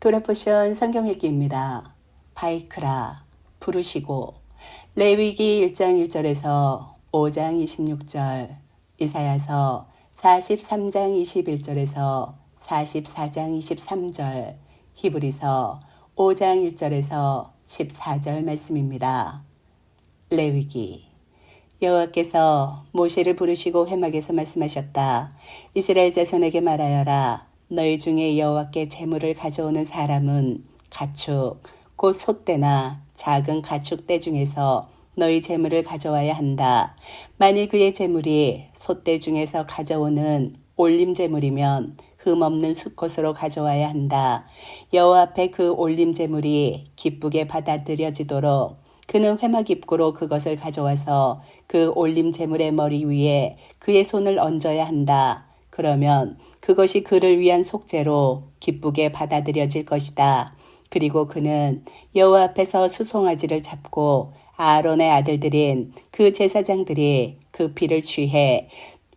도라포션 성경 읽기입니다. 바이크라 부르시고 레위기 1장 1절에서 5장 26절, 이사야서 43장 21절에서 44장 23절, 히브리서 5장 1절에서 14절 말씀입니다. 레위기. 여호와께서 모세를 부르시고 회막에서 말씀하셨다. 이스라엘 자손에게 말하여라. 너희 중에 여호와께 제물을 가져오는 사람은 가축, 곧 소떼나 작은 가축떼 중에서 너희 제물을 가져와야 한다. 만일 그의 제물이 소떼 중에서 가져오는 올림 제물이면 흠없는 수컷으로 가져와야 한다. 여호와 앞에 그 올림 제물이 기쁘게 받아들여지도록 그는 회막 입구로 그것을 가져와서 그 올림 제물의 머리 위에 그의 손을 얹어야 한다. 그러면 그것이 그를 위한 속죄로 기쁘게 받아들여질 것이다. 그리고 그는 여호와 앞에서 수송아지를 잡고 아론의 아들들인 그 제사장들이 그 피를 취해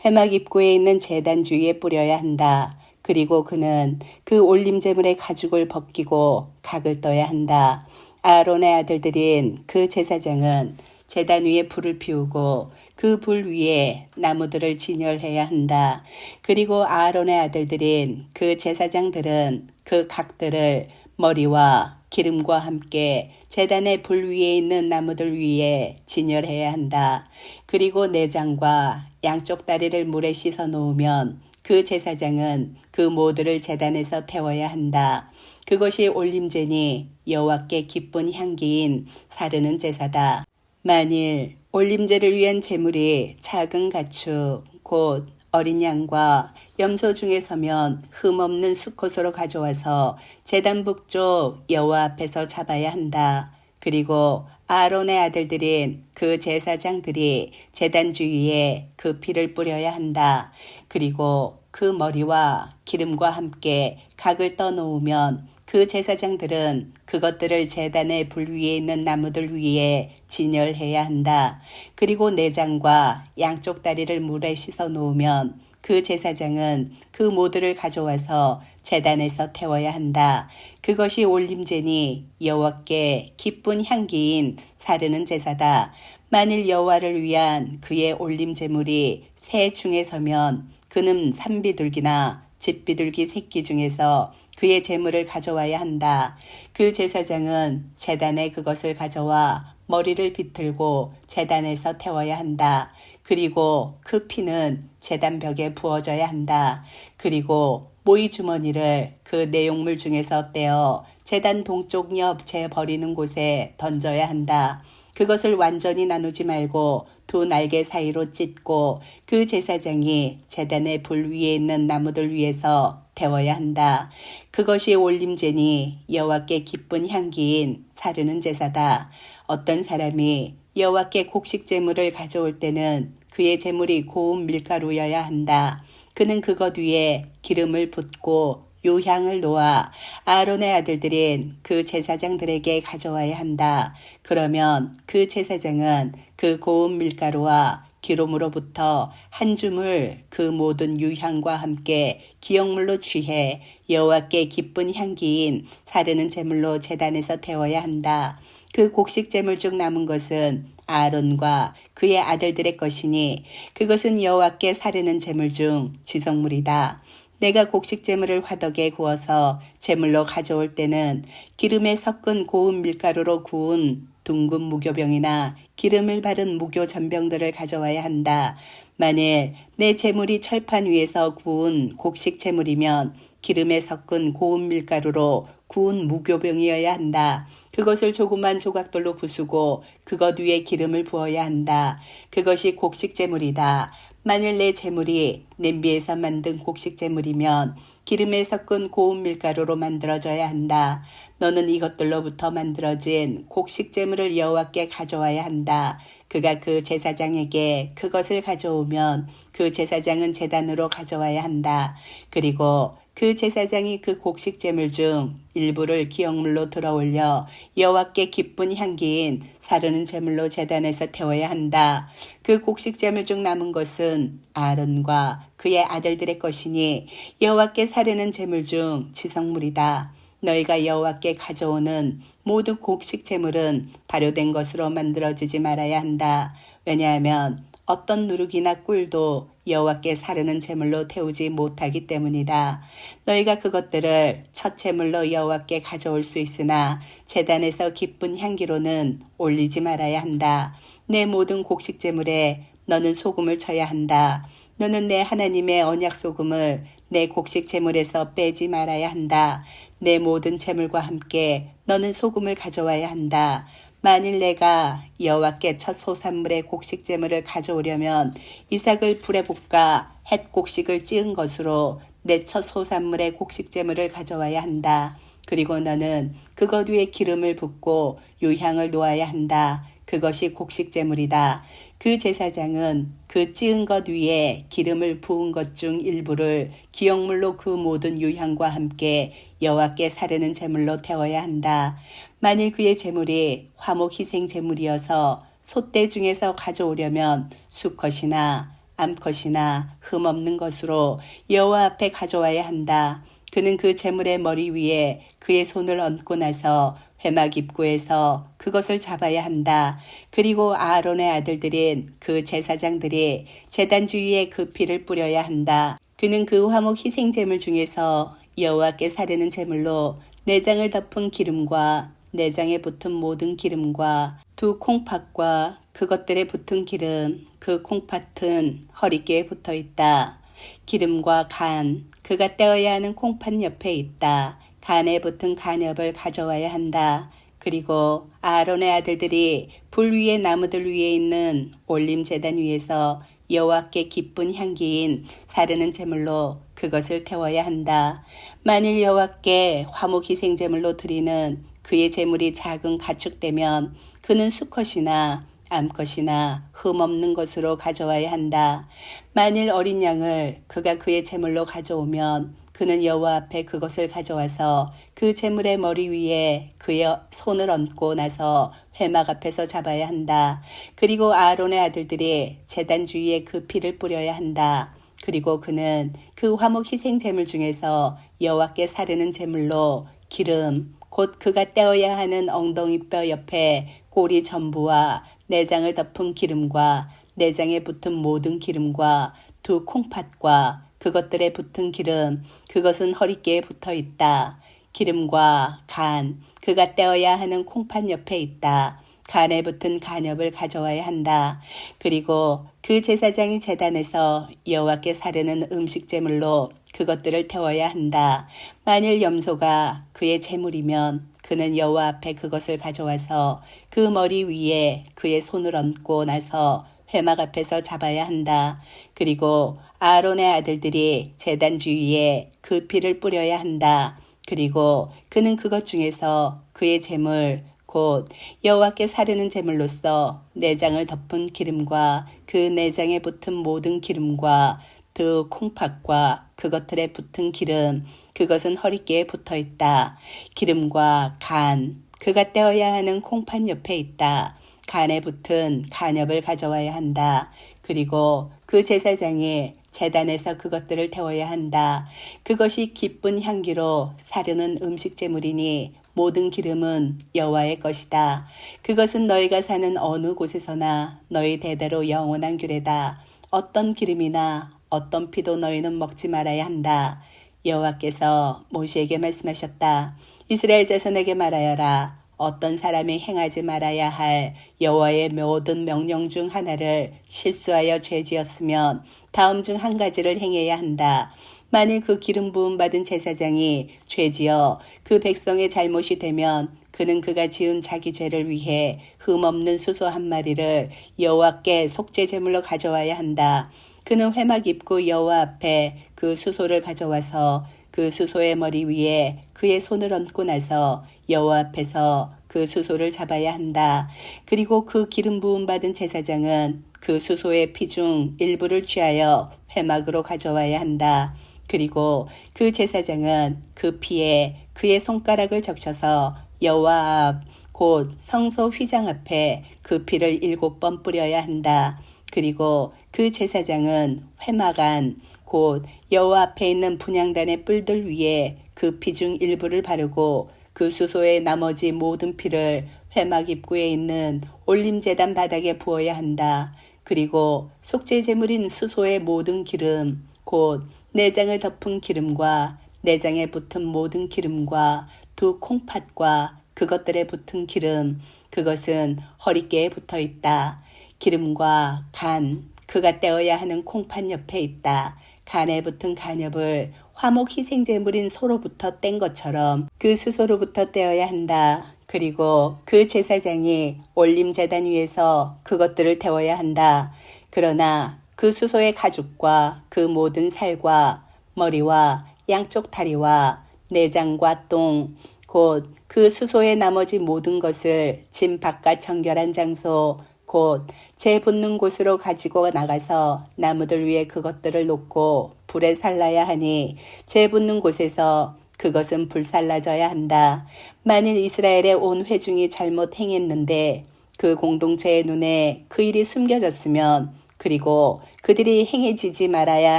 회막 입구에 있는 제단 주위에 뿌려야 한다. 그리고 그는 그 올림 제물의 가죽을 벗기고 각을 떠야 한다. 아론의 아들들인 그 제사장은 제단 위에 불을 피우고 그 불 위에 나무들을 진열해야 한다. 그리고 아론의 아들들인 그 제사장들은 그 각들을 머리와 기름과 함께 제단의 불 위에 있는 나무들 위에 진열해야 한다. 그리고 내장과 양쪽 다리를 물에 씻어 놓으면 그 제사장은 그 모두를 제단에서 태워야 한다. 그것이 올림제니 여호와께 기쁜 향기인 사르는 제사다. 만일 올림제를 위한 제물이 작은 가축, 곧 어린 양과 염소 중에서면 흠없는 수컷으로 가져와서 제단 북쪽 여호와 앞에서 잡아야 한다. 그리고 아론의 아들들인 그 제사장들이 제단 주위에 그 피를 뿌려야 한다. 그리고 그 머리와 기름과 함께 각을 떠놓으면 그 제사장들은 그것들을 제단의 불 위에 있는 나무들 위에 진열해야 한다. 그리고 내장과 양쪽 다리를 물에 씻어 놓으면 그 제사장은 그 모두를 가져와서 제단에서 태워야 한다. 그것이 올림제니 여호와께 기쁜 향기인 사르는 제사다. 만일 여호와를 위한 그의 올림 제물이 새 중에서면 그는 산비둘기나 집비둘기 새끼 중에서 그의 제물을 가져와야 한다. 그 제사장은 제단에 그것을 가져와 머리를 비틀고 제단에서 태워야 한다. 그리고 그 피는 제단 벽에 부어져야 한다. 그리고 모이 주머니를 그 내용물 중에서 떼어 제단 동쪽 옆 재 버리는 곳에 던져야 한다. 그것을 완전히 나누지 말고 두 날개 사이로 찢고 그 제사장이 제단의 불 위에 있는 나무들 위에서 태워야 한다. 그것이 올림제니 여호와께 기쁜 향기인 사르는 제사다. 어떤 사람이 여호와께 곡식 제물을 가져올 때는 그의 제물이 고운 밀가루여야 한다. 그는 그것 위에 기름을 붓고 유향을 놓아 아론의 아들들인 그 제사장들에게 가져와야 한다. 그러면 그 제사장은 그 고운 밀가루와 기름으로부터 한 줌을 그 모든 유향과 함께 기억물로 취해 여호와께 기쁜 향기인 사르는 제물로 제단에서 태워야 한다. 그 곡식 제물 중 남은 것은 아론과 그의 아들들의 것이니 그것은 여호와께 사르는 제물 중 지성물이다. 내가 곡식 제물을 화덕에 구워서 제물로 가져올 때는 기름에 섞은 고운 밀가루로 구운 둥근 무교병이나 기름을 바른 무교 전병들을 가져와야 한다. 만일 내 제물이 철판 위에서 구운 곡식 제물이면 기름에 섞은 고운 밀가루로 구운 무교병이어야 한다. 그것을 조그만 조각들로 부수고 그것 위에 기름을 부어야 한다. 그것이 곡식 제물이다. 만일 내 제물이 냄비에서 만든 곡식 제물이면 기름에 섞은 고운 밀가루로 만들어져야 한다. 너는 이것들로부터 만들어진 곡식 제물을 여호와께 가져와야 한다. 그가 그 제사장에게 그것을 가져오면 그 제사장은 제단으로 가져와야 한다. 그리고 그 제사장이 그 곡식 제물 중 일부를 기억물로 들어올려 여호와께 기쁜 향기인 사르는 제물로 제단에서 태워야 한다. 그 곡식 제물 중 남은 것은 아론과 그의 아들들의 것이니 여호와께 사르는 제물 중 지성물이다. 너희가 여호와께 가져오는 모든 곡식 제물은 발효된 것으로 만들어지지 말아야 한다. 왜냐하면 어떤 누룩이나 꿀도 여호와께 사르는 제물로 태우지 못하기 때문이다. 너희가 그것들을 첫 제물로 여호와께 가져올 수 있으나 제단에서 기쁜 향기로는 올리지 말아야 한다. 내 모든 곡식 제물에 너는 소금을 쳐야 한다. 너는 내 하나님의 언약 소금을 내 곡식 제물에서 빼지 말아야 한다. 내 모든 제물과 함께 너는 소금을 가져와야 한다. 만일 내가 여호와께 첫 소산물의 곡식 제물을 가져오려면 이삭을 불에 볶아 햇 곡식을 찌은 것으로 내 첫 소산물의 곡식 제물을 가져와야 한다. 그리고 너는 그것 위에 기름을 붓고 유향을 놓아야 한다. 그것이 곡식 제물이다. 그 제사장은 그 찌은 것 위에 기름을 부은 것 중 일부를 기억물로 그 모든 유향과 함께 여호와께 사르는 제물로 태워야 한다. 만일 그의 제물이 화목 희생 제물이어서 솥대 중에서 가져오려면 수컷이나 암컷이나 흠없는 것으로 여호와 앞에 가져와야 한다. 그는 그 제물의 머리 위에 그의 손을 얹고 나서 회막 입구에서 그것을 잡아야 한다. 그리고 아론의 아들들인 그 제사장들이 제단 주위에 그 피를 뿌려야 한다. 그는 그 화목 희생 제물 중에서 여호와께 사르는 제물로 내장을 덮은 기름과 내장에 붙은 모든 기름과 두 콩팥과 그것들에 붙은 기름, 그 콩팥은 허리께에 붙어 있다. 기름과 간, 그가 떼어야 하는 콩팥 옆에 있다. 간에 붙은 간엽을 가져와야 한다. 그리고 아론의 아들들이 불 위에 나무들 위에 있는 올림 제단 위에서 여호와께 기쁜 향기인 사르는 제물로 그것을 태워야 한다. 만일 여호와께 화목 희생 제물로 드리는 그의 제물이 작은 가축되면 그는 수컷이나 암컷이나 흠없는 것으로 가져와야 한다. 만일 어린 양을 그가 그의 제물로 가져오면 그는 여호와 앞에 그것을 가져와서 그 제물의 머리 위에 그의 손을 얹고 나서 회막 앞에서 잡아야 한다. 그리고 아론의 아들들이 제단 주위에 그 피를 뿌려야 한다. 그리고 그는 그 화목 희생 제물 중에서 여호와께 사르는 제물로 기름, 곧 그가 떼어야 하는 엉덩이뼈 옆에 꼬리 전부와 내장을 덮은 기름과 내장에 붙은 모든 기름과 두 콩팥과 그것들에 붙은 기름, 그것은 허리께에 붙어 있다. 기름과 간, 그가 떼어야 하는 콩팥 옆에 있다. 간에 붙은 간엽을 가져와야 한다. 그리고 그 제사장이 제단에서 여호와께 사르는 음식 제물로 그것들을 태워야 한다. 만일 염소가 그의 제물이면 그는 여호와 앞에 그것을 가져와서 그 머리 위에 그의 손을 얹고 나서 회막 앞에서 잡아야 한다. 그리고 아론의 아들들이 제단 주위에 그 피를 뿌려야 한다. 그리고 그는 그것 중에서 그의 제물 곧 여호와께 사르는 제물로서 내장을 덮은 기름과 그 내장에 붙은 모든 기름과 그 콩팥과 그것들에 붙은 기름, 그것은 허리께에 붙어 있다. 기름과 간, 그가 떼어야 하는 콩팥 옆에 있다. 간에 붙은 간엽을 가져와야 한다. 그리고 그 제사장이 제단에서 그것들을 태워야 한다. 그것이 기쁜 향기로 사르는 음식 제물이니 모든 기름은 여호와의 것이다. 그것은 너희가 사는 어느 곳에서나 너희 대대로 영원한 규례다. 어떤 기름이나 어떤 피도 너희는 먹지 말아야 한다. 여호와께서 모세에게 말씀하셨다. 이스라엘 자손에게 말하여라. 어떤 사람이 행하지 말아야 할 여호와의 모든 명령 중 하나를 실수하여 죄지었으면 다음 중 한 가지를 행해야 한다. 만일 그 기름 부음 받은 제사장이 죄지어 그 백성의 잘못이 되면 그는 그가 지은 자기 죄를 위해 흠없는 수소 한 마리를 여호와께 속죄 제물로 가져와야 한다. 그는 회막 입구 여호와 앞에 그 수소를 가져와서 그 수소의 머리 위에 그의 손을 얹고 나서 여호와 앞에서 그 수소를 잡아야 한다. 그리고 그 기름 부음 받은 제사장은 그 수소의 피 중 일부를 취하여 회막으로 가져와야 한다. 그리고 그 제사장은 그 피에 그의 손가락을 적셔서 여호와 앞 곧 성소 휘장 앞에 그 피를 7번 뿌려야 한다. 그리고 그 제사장은 회막 안 곧 여호와 앞에 있는 분향단의 뿔들 위에 그 피 중 일부를 바르고 그 수소의 나머지 모든 피를 회막 입구에 있는 올림제단 바닥에 부어야 한다. 그리고 속죄 제물인 수소의 모든 기름 곧 내장을 덮은 기름과 내장에 붙은 모든 기름과 두 콩팥과 그것들에 붙은 기름 그것은 허리께에 붙어 있다. 기름과 간 그가 떼어야 하는 콩팥 옆에 있다. 간에 붙은 간엽을 화목 희생제물인 소로부터 뗀 것처럼 그 수소로부터 떼어야 한다. 그리고 그 제사장이 올림제단 위에서 그것들을 태워야 한다. 그러나 그 수소의 가죽과 그 모든 살과 머리와 양쪽 다리와 내장과 똥 곧 그 수소의 나머지 모든 것을 진 바깥 정결한 장소 곧 재 붓는 곳으로 가지고 나가서 나무들 위에 그것들을 놓고 불에 살라야 하니 재 붓는 곳에서 그것은 불살라져야 한다. 만일 이스라엘의 온 회중이 잘못 행했는데 그 공동체의 눈에 그 일이 숨겨졌으면 그리고 그들이 행해지지 말아야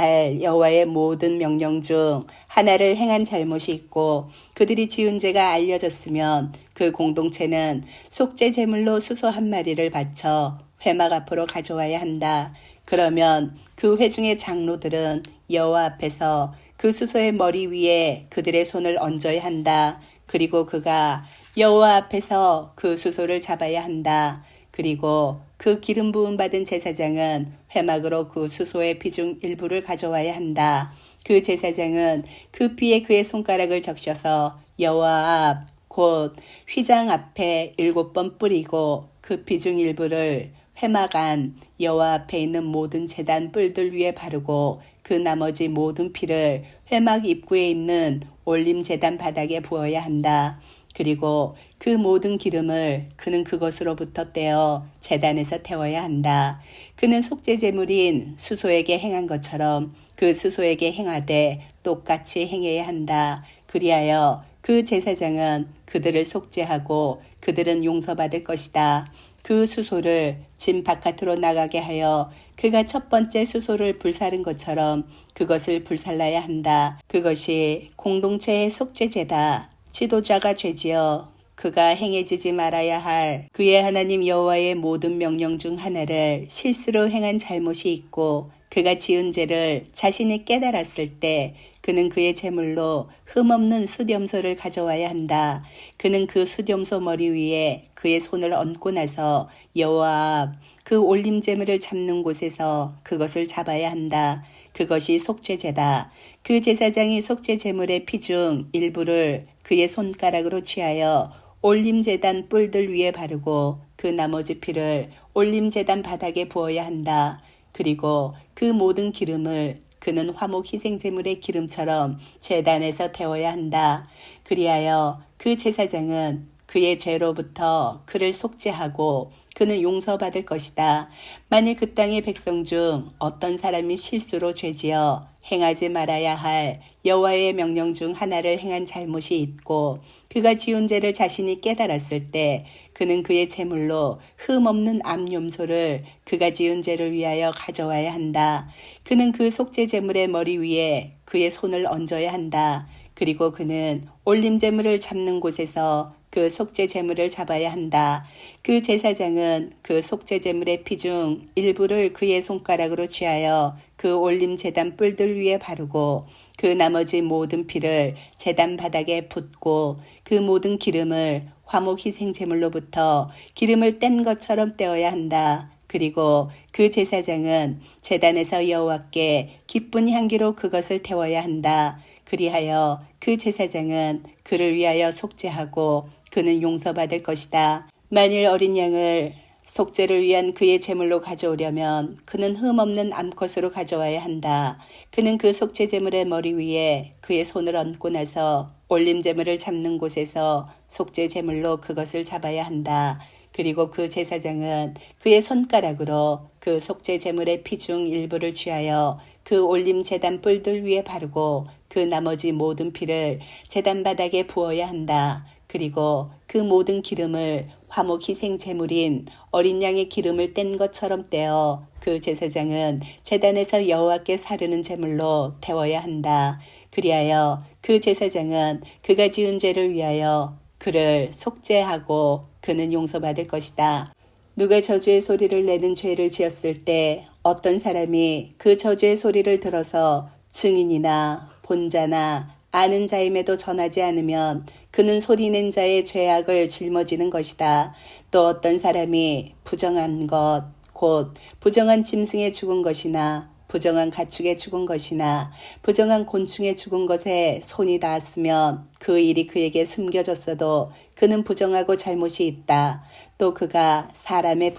할 여호와의 모든 명령 중 하나를 행한 잘못이 있고 그들이 지은 죄가 알려졌으면 그 공동체는 속죄 제물로 수소 한 마리를 바쳐 회막 앞으로 가져와야 한다. 그러면 그 회중의 장로들은 여호와 앞에서 그 수소의 머리 위에 그들의 손을 얹어야 한다. 그리고 그가 여호와 앞에서 그 수소를 잡아야 한다. 그리고 그 기름 부음 받은 제사장은 회막으로 그 수소의 피 중 일부를 가져와야 한다. 그 제사장은 그 피에 그의 손가락을 적셔서 여호와 앞 곧 휘장 앞에 7번 뿌리고 그 피 중 일부를 회막 안 여호와 앞에 있는 모든 제단 뿔들 위에 바르고 그 나머지 모든 피를 회막 입구에 있는 올림 제단 바닥에 부어야 한다. 그리고 그 모든 기름을 그는 그것으로부터 떼어 제단에서 태워야 한다. 그는 속죄 제물인 수소에게 행한 것처럼 그 수소에게 행하되 똑같이 행해야 한다. 그리하여 그 제사장은 그들을 속죄하고 그들은 용서받을 것이다. 그 수소를 진 바깥으로 나가게 하여 그가 첫 번째 수소를 불사른 것처럼 그것을 불살라야 한다. 그것이 공동체의 속죄제다. 지도자가 죄지어 그가 행해지지 말아야 할 그의 하나님 여호와의 모든 명령 중 하나를 실수로 행한 잘못이 있고 그가 지은 죄를 자신이 깨달았을 때 그는 그의 제물로 흠없는 수염소를 가져와야 한다. 그는 그 수염소 머리 위에 그의 손을 얹고 나서 여호와 앞 그 올림 제물을 잡는 곳에서 그것을 잡아야 한다. 그것이 속죄제다. 그 제사장이 속죄 제물의 피 중 일부를 그의 손가락으로 취하여 올림제단 뿔들 위에 바르고 그 나머지 피를 올림제단 바닥에 부어야 한다. 그리고 그 모든 기름을 그는 화목 희생제물의 기름처럼 제단에서 태워야 한다. 그리하여 그 제사장은 그의 죄로부터 그를 속죄하고 그는 용서받을 것이다. 만일 그 땅의 백성 중 어떤 사람이 실수로 죄지어 행하지 말아야 할 여호와의 명령 중 하나를 행한 잘못이 있고 그가 지은 죄를 자신이 깨달았을 때 그는 그의 제물로 흠없는 암염소를 그가 지은 죄를 위하여 가져와야 한다. 그는 그 속죄 제물의 머리 위에 그의 손을 얹어야 한다. 그리고 그는 올림 제물을 잡는 곳에서 그 속죄 제물을 잡아야 한다. 그 제사장은 그 속죄 제물의 피 중 일부를 그의 손가락으로 취하여 그 올림 제단 뿔들 위에 바르고 그 나머지 모든 피를 제단 바닥에 붓고 그 모든 기름을 화목 희생 제물로부터 기름을 뗀 것처럼 떼어야 한다. 그리고 그 제사장은 제단에서 여호와께 기쁜 향기로 그것을 태워야 한다. 그리하여 그 제사장은 그를 위하여 속죄하고 그는 용서받을 것이다. 만일 어린 양을 속죄를 위한 그의 제물로 가져오려면 그는 흠없는 암컷으로 가져와야 한다. 그는 그 속죄 제물의 머리 위에 그의 손을 얹고 나서 올림 제물을 잡는 곳에서 속죄 제물로 그것을 잡아야 한다. 그리고 그 제사장은 그의 손가락으로 그 속죄 제물의 피 중 일부를 취하여 그 올림 제단 뿔들 위에 바르고 그 나머지 모든 피를 제단 바닥에 부어야 한다. 그리고 그 모든 기름을 화목 희생 제물인 어린 양의 기름을 뗀 것처럼 떼어 그 제사장은 제단에서 여호와께 사르는 제물로 태워야 한다. 그리하여 그 제사장은 그가 지은 죄를 위하여 그를 속죄하고 그는 용서받을 것이다. 누가 저주의 소리를 내는 죄를 지었을 때 어떤 사람이 그 저주의 소리를 들어서 증인이나 본자나 아는 자임에도 전하지 않으면 그는 소리낸 자의 죄악을 짊어지는 것이다. 또 어떤 사람이 부정한 것, 곧 부정한 짐승에 죽은 것이나 부정한 가축에 죽은 것이나 부정한 곤충에 죽은 것에 손이 닿았으면 그 일이 그에게 숨겨졌어도 그는 부정하고 잘못이 있다. 또 그가 사람이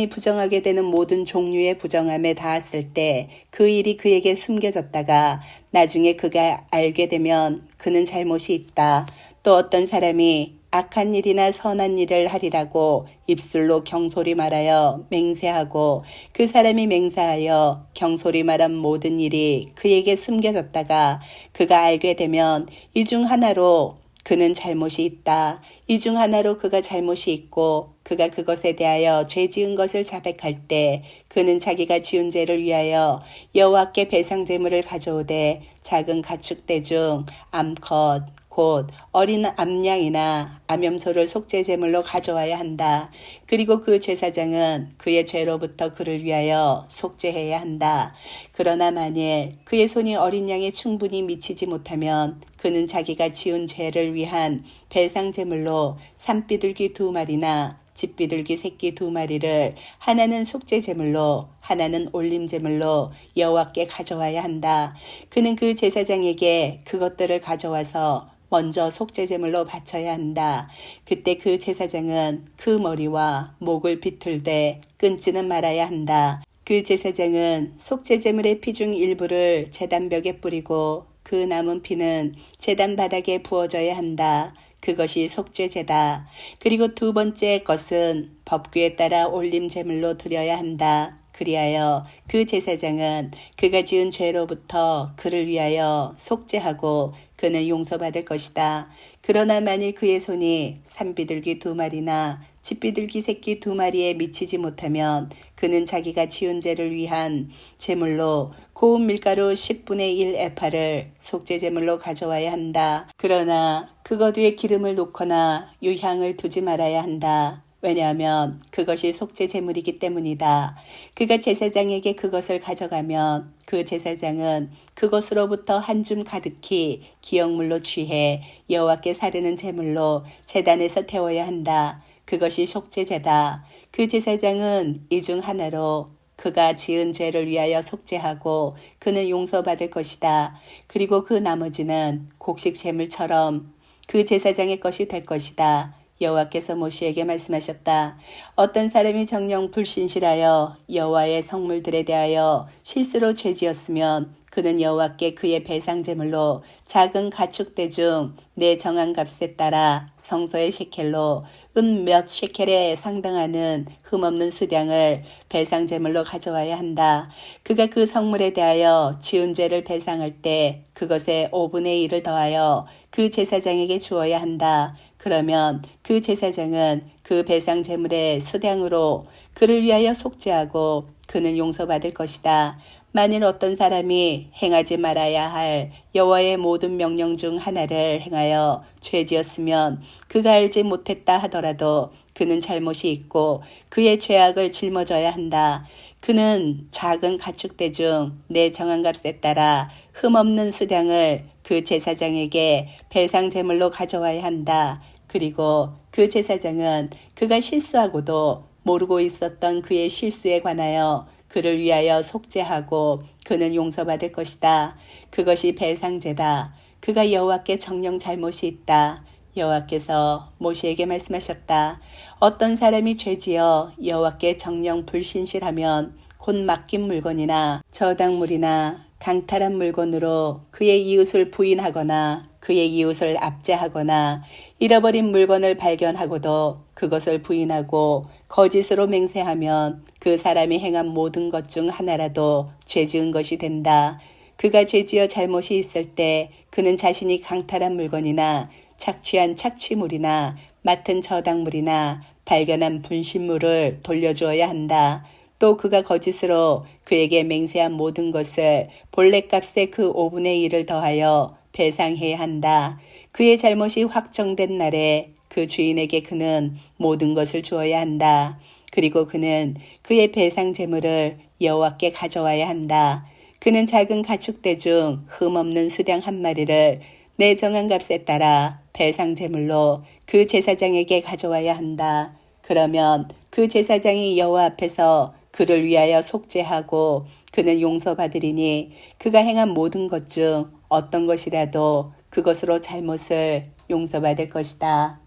부정하게 되는 모든 종류의 부정함에 닿았을 때 그 일이 그에게 숨겨졌다가 나중에 그가 알게 되면 그는 잘못이 있다. 또 어떤 사람이 악한 일이나 선한 일을 하리라고 입술로 경솔히 말하여 맹세하고 그 사람이 맹세하여 경솔히 말한 모든 일이 그에게 숨겨졌다가 그가 알게 되면 이 중 하나로 그는 잘못이 있다. 이 중 하나로 그가 잘못이 있고 그가 그것에 대하여 죄 지은 것을 자백할 때 그는 자기가 지은 죄를 위하여 여호와께 배상 제물을 가져오되 작은 가축대 중 암컷 곧 어린 암양이나 암염소를 속죄 제물로 가져와야 한다. 그리고 그 제사장은 그의 죄로부터 그를 위하여 속죄해야 한다. 그러나 만일 그의 손이 어린 양에 충분히 미치지 못하면 그는 자기가 지은 죄를 위한 배상 제물로 산비둘기 2마리나 집비둘기 새끼 2마리를 하나는 속죄 제물로 하나는 올림 제물로 여호와께 가져와야 한다. 그는 그 제사장에게 그것들을 가져와서 먼저 속죄 제물로 바쳐야 한다. 그때 그 제사장은 그 머리와 목을 비틀되 끊지는 말아야 한다. 그 제사장은 속죄 제물의 피 중 일부를 제단벽에 뿌리고 그 남은 피는 제단 바닥에 부어져야 한다. 그것이 속죄제다. 그리고 두 번째 것은 법규에 따라 올림 제물로 드려야 한다. 그리하여 그 제사장은 그가 지은 죄로부터 그를 위하여 속죄하고 그는 용서받을 것이다. 그러나 만일 그의 손이 산비둘기 2마리나 집비둘기 새끼 2마리에 미치지 못하면 그는 자기가 지은 죄를 위한 제물로 고운 밀가루 10분의 1 에파를 속죄 제물로 가져와야 한다. 그러나 그것 위에 기름을 놓거나 유향을 두지 말아야 한다. 왜냐하면 그것이 속죄 제물이기 때문이다. 그가 제사장에게 그것을 가져가면 그 제사장은 그것으로부터 한 줌 가득히 기억물로 취해 여호와께 사르는 제물로 제단에서 태워야 한다. 그것이 속죄제다. 그 제사장은 이 중 하나로 그가 지은 죄를 위하여 속죄하고 그는 용서받을 것이다. 그리고 그 나머지는 곡식 제물처럼 그 제사장의 것이 될 것이다. 여호와께서 모세에게 말씀하셨다. 어떤 사람이 정녕 불신실하여 여호와의 성물들에 대하여 실수로 죄지었으면 그는 여호와께 그의 배상 제물로 작은 가축대 중 내 정한 값에 따라 성소의 셰켈로 은 몇 셰켈에 상당하는 흠없는 수량을 배상 제물로 가져와야 한다. 그가 그 성물에 대하여 지은 죄를 배상할 때 그것에 5분의 1을 더하여 그 제사장에게 주어야 한다. 그러면 그 제사장은 그 배상 제물의 수량으로 그를 위하여 속죄하고 그는 용서받을 것이다. 만일 어떤 사람이 행하지 말아야 할 여호와의 모든 명령 중 하나를 행하여 죄지었으면 그가 알지 못했다 하더라도 그는 잘못이 있고 그의 죄악을 짊어져야 한다. 그는 작은 가축대 중 내 정한 값에 따라 흠없는 수량을 그 제사장에게 배상 제물로 가져와야 한다. 그리고 그 제사장은 그가 실수하고도 모르고 있었던 그의 실수에 관하여 그를 위하여 속죄하고 그는 용서받을 것이다. 그것이 배상제다. 그가 여호와께 정녕 잘못이 있다. 여호와께서 모세에게 말씀하셨다. 어떤 사람이 죄지어 여호와께 정녕 불신실하면 곧 맡긴 물건이나 저당물이나 강탈한 물건으로 그의 이웃을 부인하거나 그의 이웃을 압제하거나 잃어버린 물건을 발견하고도 그것을 부인하고 거짓으로 맹세하면 그 사람이 행한 모든 것 중 하나라도 죄 지은 것이 된다. 그가 죄지어 잘못이 있을 때 그는 자신이 강탈한 물건이나 착취한 착취물이나 맡은 저당물이나 발견한 분신물을 돌려주어야 한다. 또 그가 거짓으로 그에게 맹세한 모든 것을 본래값의 그 5분의 1을 더하여 배상해야 한다. 그의 잘못이 확정된 날에 그 주인에게 그는 모든 것을 주어야 한다. 그리고 그는 그의 배상 제물을 여호와께 가져와야 한다. 그는 작은 가축대 중 흠없는 수량 한 마리를 내 정한 값에 따라 배상 제물로 그 제사장에게 가져와야 한다. 그러면 그 제사장이 여호와 앞에서 그를 위하여 속죄하고 그는 용서받으리니 그가 행한 모든 것 중 어떤 것이라도 그것으로 잘못을 용서받을 것이다.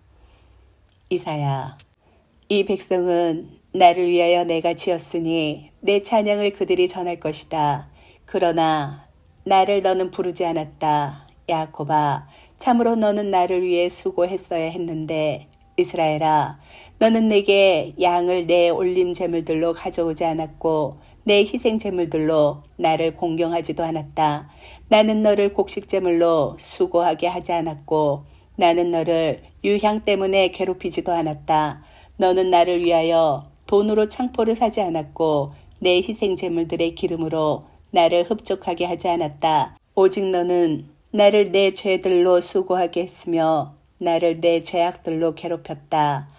이사야. 이 백성은 나를 위하여 내가 지었으니 내 찬양을 그들이 전할 것이다. 그러나 나를 너는 부르지 않았다. 야곱아, 참으로 너는 나를 위해 수고했어야 했는데 이스라엘아, 너는 내게 양을 내 올림 제물들로 가져오지 않았고 내 희생 제물들로 나를 공경하지도 않았다. 나는 너를 곡식 제물로 수고하게 하지 않았고 나는 너를 유향 때문에 괴롭히지도 않았다. 너는 나를 위하여 돈으로 창포를 사지 않았고 내 희생 제물들의 기름으로 나를 흡족하게 하지 않았다. 오직 너는 나를 내 죄들로 수고하게 했으며 나를 내 죄악들로 괴롭혔다.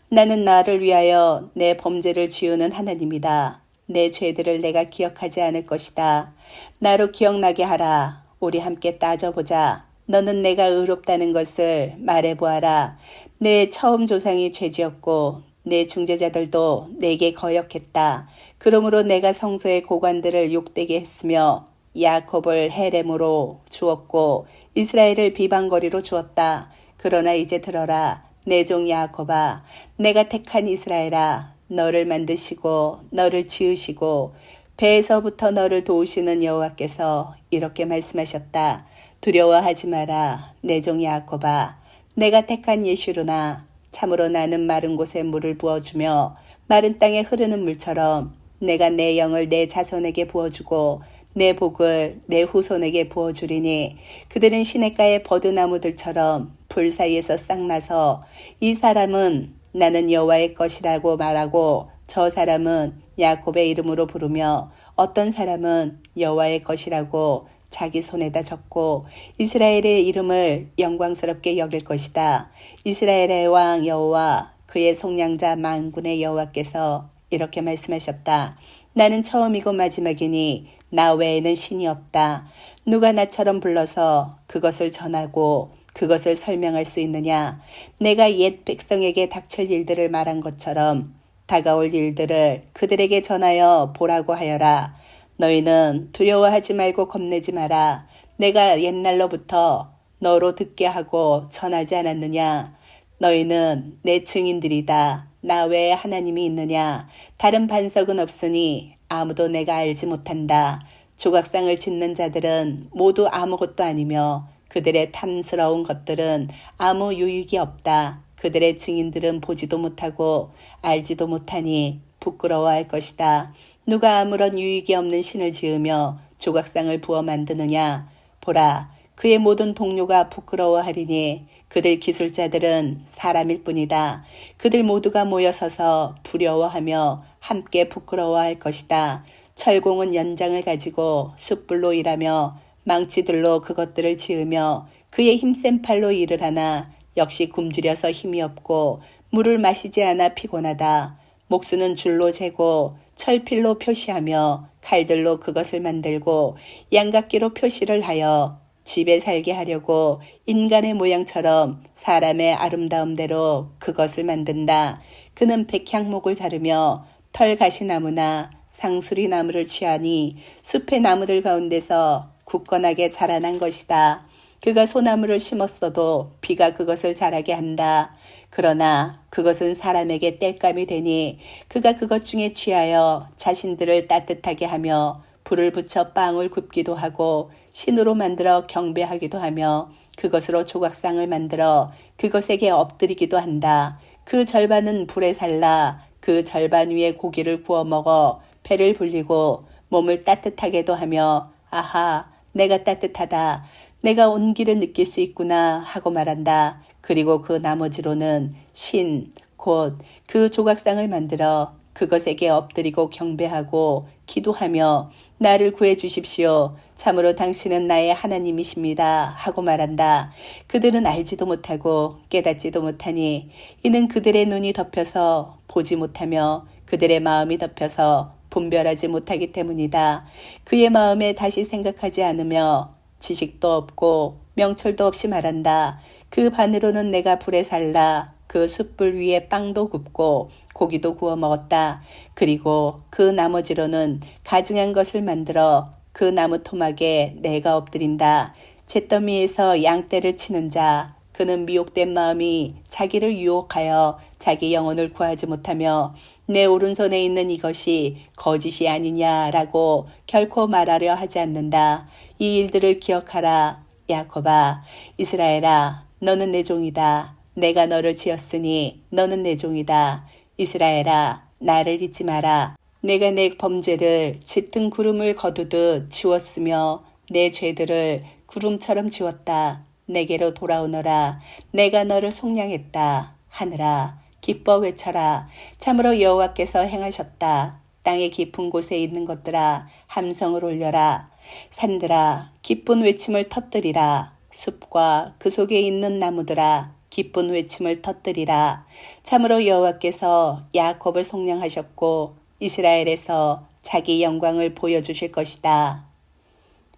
나는 나를 위하여 내 범죄를 지우는 하나님이다. 내 죄들을 내가 기억하지 않을 것이다. 나로 기억나게 하라. 우리 함께 따져보자. 너는 내가 의롭다는 것을 말해보아라. 내 처음 조상이 죄지었고 내 중재자들도 내게 거역했다. 그러므로 내가 성소의 고관들을 욕되게 했으며 야곱을 헤렘으로 주었고 이스라엘을 비방거리로 주었다. 그러나 이제 들어라. 내 종 야곱아, 내가 택한 이스라엘아, 너를 만드시고 너를 지으시고 배에서부터 너를 도우시는 여호와께서 이렇게 말씀하셨다. 두려워하지 마라. 내 종 야곱아, 내가 택한 예슈루나, 참으로 나는 마른 곳에 물을 부어주며 마른 땅에 흐르는 물처럼 내가 내 영을 내 자손에게 부어주고 내 복을 내 후손에게 부어주리니 그들은 시냇가의 버드나무들처럼 불 사이에서 싹나서 이 사람은 나는 여호와의 것이라고 말하고 저 사람은 야곱의 이름으로 부르며 어떤 사람은 여호와의 것이라고 자기 손에다 적고 이스라엘의 이름을 영광스럽게 여길 것이다. 이스라엘의 왕 여호와 그의 속량자 만군의 여호와께서 이렇게 말씀하셨다. 나는 처음이고 마지막이니 나 외에는 신이 없다. 누가 나처럼 불러서 그것을 전하고 그것을 설명할 수 있느냐. 내가 옛 백성에게 닥칠 일들을 말한 것처럼 다가올 일들을 그들에게 전하여 보라고 하여라. 너희는 두려워하지 말고 겁내지 마라. 내가 옛날로부터 너로 듣게 하고 전하지 않았느냐. 너희는 내 증인들이다. 나 외에 하나님이 있느냐. 다른 반석은 없으니 아무도 내가 알지 못한다. 조각상을 짓는 자들은 모두 아무것도 아니며 그들의 탐스러운 것들은 아무 유익이 없다. 그들의 증인들은 보지도 못하고 알지도 못하니 부끄러워할 것이다. 누가 아무런 유익이 없는 신을 지으며 조각상을 부어 만드느냐. 보라, 그의 모든 동료가 부끄러워하리니 그들 기술자들은 사람일 뿐이다. 그들 모두가 모여서서 두려워하며 함께 부끄러워할 것이다. 철공은 연장을 가지고 숯불로 일하며 망치들로 그것들을 지으며 그의 힘센 팔로 일을 하나 역시 굶주려서 힘이 없고 물을 마시지 않아 피곤하다. 목수는 줄로 재고 철필로 표시하며 칼들로 그것을 만들고 양각기로 표시를 하여 집에 살게 하려고 인간의 모양처럼 사람의 아름다움대로 그것을 만든다. 그는 백향목을 자르며 털가시나무나 상수리 나무를 취하니 숲의 나무들 가운데서 굳건하게 자라난 것이다. 그가 소나무를 심었어도 비가 그것을 자라게 한다. 그러나 그것은 사람에게 땔감이 되니 그가 그것 중에 취하여 자신들을 따뜻하게 하며 불을 붙여 빵을 굽기도 하고 신으로 만들어 경배하기도 하며 그것으로 조각상을 만들어 그것에게 엎드리기도 한다. 그 절반은 불에 살라 그 절반 위에 고기를 구워 먹어 배를 불리고 몸을 따뜻하게도 하며 아하 내가 따뜻하다. 내가 온기를 느낄 수 있구나 하고 말한다. 그리고 그 나머지로는 신, 곧 그 조각상을 만들어 그것에게 엎드리고 경배하고 기도하며 나를 구해 주십시오. 참으로 당신은 나의 하나님이십니다. 하고 말한다. 그들은 알지도 못하고 깨닫지도 못하니 이는 그들의 눈이 덮여서 보지 못하며 그들의 마음이 덮여서 분별하지 못하기 때문이다. 그의 마음에 다시 생각하지 않으며 지식도 없고 명철도 없이 말한다. 그 반으로는 내가 불에 살라 그 숯불 위에 빵도 굽고 고기도 구워 먹었다. 그리고 그 나머지로는 가증한 것을 만들어 그 나무 토막에 내가 엎드린다. 잿더미에서 양떼를 치는 자 그는 미혹된 마음이 자기를 유혹하여 자기 영혼을 구하지 못하며 내 오른손에 있는 이것이 거짓이 아니냐라고 결코 말하려 하지 않는다. 이 일들을 기억하라. 야곱아, 이스라엘아, 너는 내 종이다. 내가 너를 지었으니 너는 내 종이다. 이스라엘아, 나를 잊지 마라. 내가 내 범죄를 짙은 구름을 거두듯 지웠으며 내 죄들을 구름처럼 지웠다. 내게로 돌아오너라. 내가 너를 속량했다. 하늘아, 기뻐 외쳐라. 참으로 여호와께서 행하셨다. 땅의 깊은 곳에 있는 것들아, 함성을 올려라. 산들아, 기쁜 외침을 터뜨리라. 숲과 그 속에 있는 나무들아, 기쁜 외침을 터뜨리라. 참으로 여호와께서 야곱을 속량하셨고 이스라엘에서 자기 영광을 보여주실 것이다.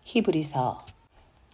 히브리서.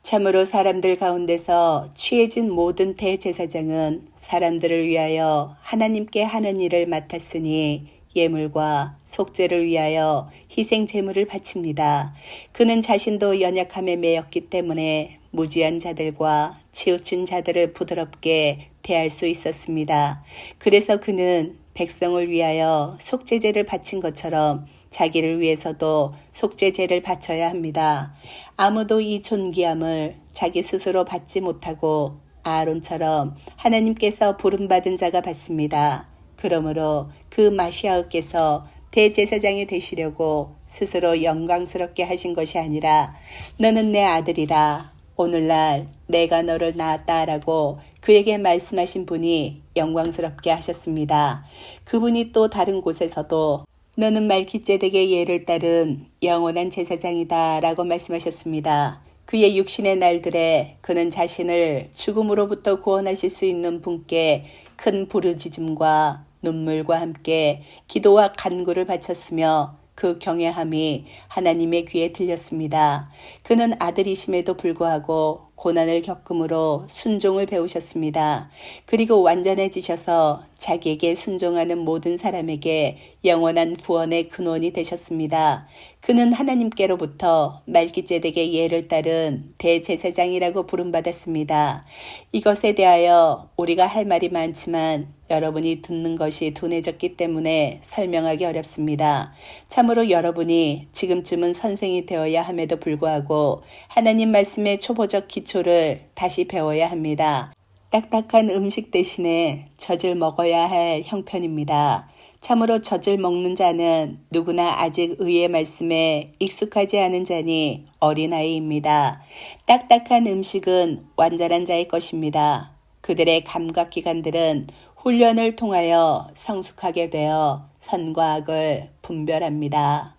참으로 사람들 가운데서 취해진 모든 대제사장은 사람들을 위하여 하나님께 하는 일을 맡았으니 예물과 속죄를 위하여 희생 제물을 바칩니다. 그는 자신도 연약함에 매였기 때문에 무지한 자들과 치우친 자들을 부드럽게 대할 수 있었습니다. 그래서 그는 백성을 위하여 속죄제를 바친 것처럼 자기를 위해서도 속죄제를 바쳐야 합니다. 아무도 이 존귀함을 자기 스스로 받지 못하고 아론처럼 하나님께서 부름받은 자가 받습니다. 그러므로 그 마시아께서 대제사장이 되시려고 스스로 영광스럽게 하신 것이 아니라 너는 내 아들이라 오늘날 내가 너를 낳았다라고 그에게 말씀하신 분이 영광스럽게 하셨습니다. 그분이 또 다른 곳에서도 너는 말기ጼ덱의 예를 따른 영원한 제사장이다 라고 말씀하셨습니다. 그의 육신의 날들에 그는 자신을 죽음으로부터 구원하실 수 있는 분께 큰 부르짖음과 눈물과 함께 기도와 간구를 바쳤으며 그 경외함이 하나님의 귀에 들렸습니다. 그는 아들이심에도 불구하고 고난을 겪음으로 순종을 배우셨습니다. 그리고 완전해지셔서 자기에게 순종하는 모든 사람에게 영원한 구원의 근원이 되셨습니다. 그는 하나님께로부터 말기ጼ덱의 예를 따른 대제사장이라고 부름받았습니다. 이것에 대하여 우리가 할 말이 많지만 여러분이 듣는 것이 둔해졌기 때문에 설명하기 어렵습니다. 참으로 여러분이 지금쯤은 선생이 되어야 함에도 불구하고 하나님 말씀의 초보적 기초를 다시 배워야 합니다. 딱딱한 음식 대신에 젖을 먹어야 할 형편입니다. 참으로 젖을 먹는 자는 누구나 아직 의의 말씀에 익숙하지 않은 자니 어린아이입니다. 딱딱한 음식은 완전한 자의 것입니다. 그들의 감각기관들은 훈련을 통하여 성숙하게 되어 선과 악을 분별합니다.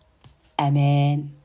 아멘.